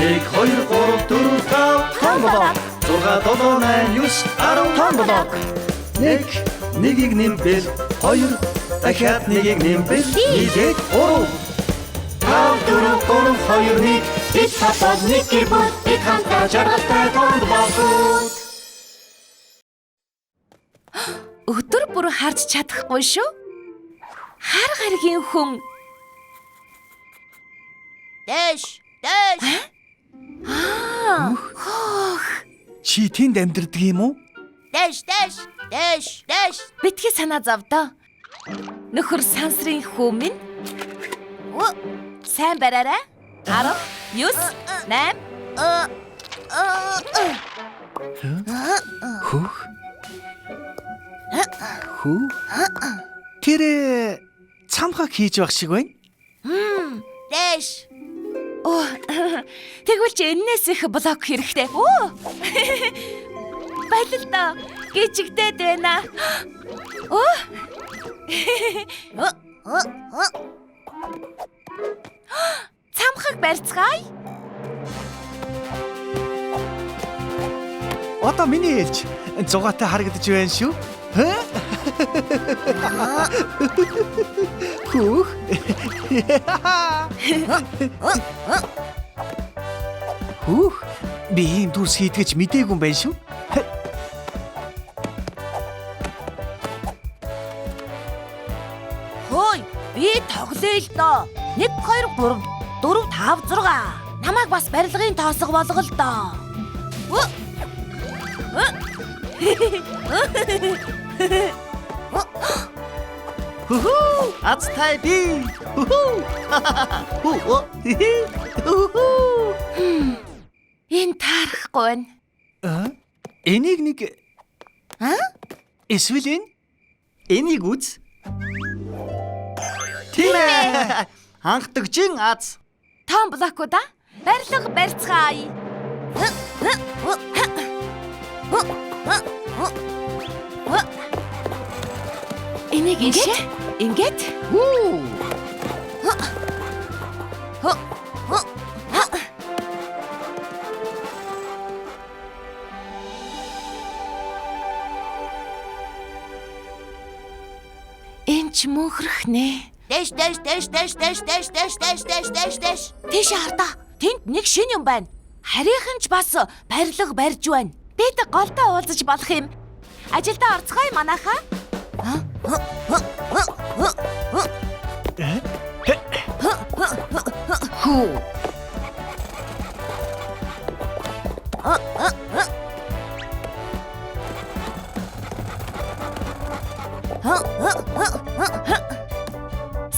1 2 3 4 5 том болоо 6 7 8 9 10 том болоо 1 нэгийг нэмбэл 2 дахиад нэгийг нэмбэл нийлээд 3 5 4 3 2 1 бид хатад нэг гэр бүл бид хамтаа жаргалтай том болоо. Өдөр бүр харж чадахгүй шүү. Хар гаргийн хүн. Дэш. Чи тэнд амьдардаг юм уу? Дэш. Битгий санаа зовдоо. Нөхөр сансрын хүү минь. Сайн бараарай. 10 9 8 Хүү? Тэр цамхаг хийж байх шиг байна. Дэш. Тэгвэл чи энээс их блок хэрэгтэй. Оо. Баялалаа. Гिचгдээд байна. Оо. Цамхаг барьцгаая. Одоо миний ээлж зугаатай харагдаж байна шүү. Хүүх. Хүүх. Би ийм дүүс хийдгэж мдээгүй юм байна шүү. Хөөе, би тоглоё л доо. 1 2 3 4 5 6. Намайг бас барилгын тоосго болгол доо. Ацтай би. Энэ таарахгүй байна. Энийг нэг эсвэл Энийг үз. Тийм ээ. Хангадагчин аз. Том блокуда барилга барьцгаая. Энийг ингээд. Энч мөнхрөх нэ. Дэш. Тийш хардаа. Тэнд нэг шин юм байна. Харийнхан ч бас барилга барьж байна. Бид голдоо уулзаж болох юм. Ажилдаа орцгоё манайхаа.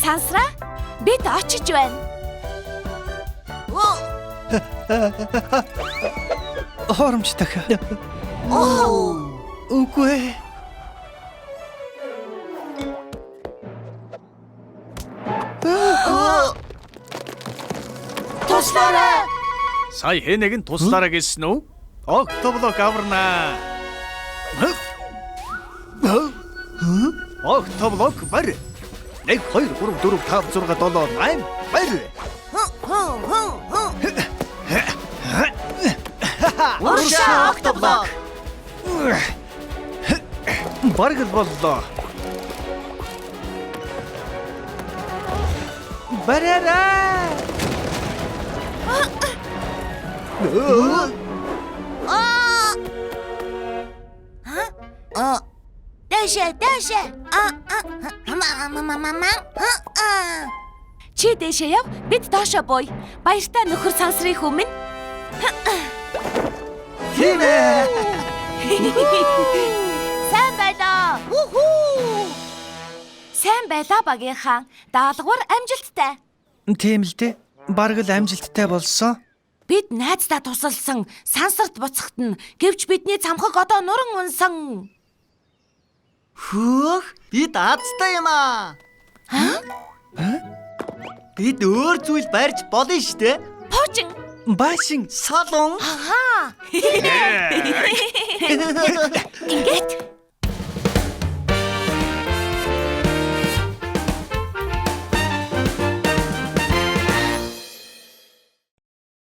Сансра, бид очиж байна. хоромж дахиад. Үгүй. Туслаарай. Сая хэнэг нь туслаарай гэсэн үү? Октоблок аварнаа. Октоблок бар. 1 2 3 4 5 6 7 8 бар. Уршаа октоблок. Баргал боллоо. Бараарай. Дэше. Чи дэшээ яв, бид доошоо бууя. Баяртай нөхөр сансрын хүү минь. Тийм ээ. Сайн байлаа. Сайн байлаа багийн хаан. Даалгавар амжилттай. Тийм л дээ. Баргал амжилттай болсон. Бид найздаа тусалсан сансарт буцахт нь гэвч бидний цамхаг одоо нуран унсан. Хөөх, бид азтай юм аа. Бид өөр зүйл барьж болно шүү дээ. Пуучин. Баашин. Салон. Аха. Ингээд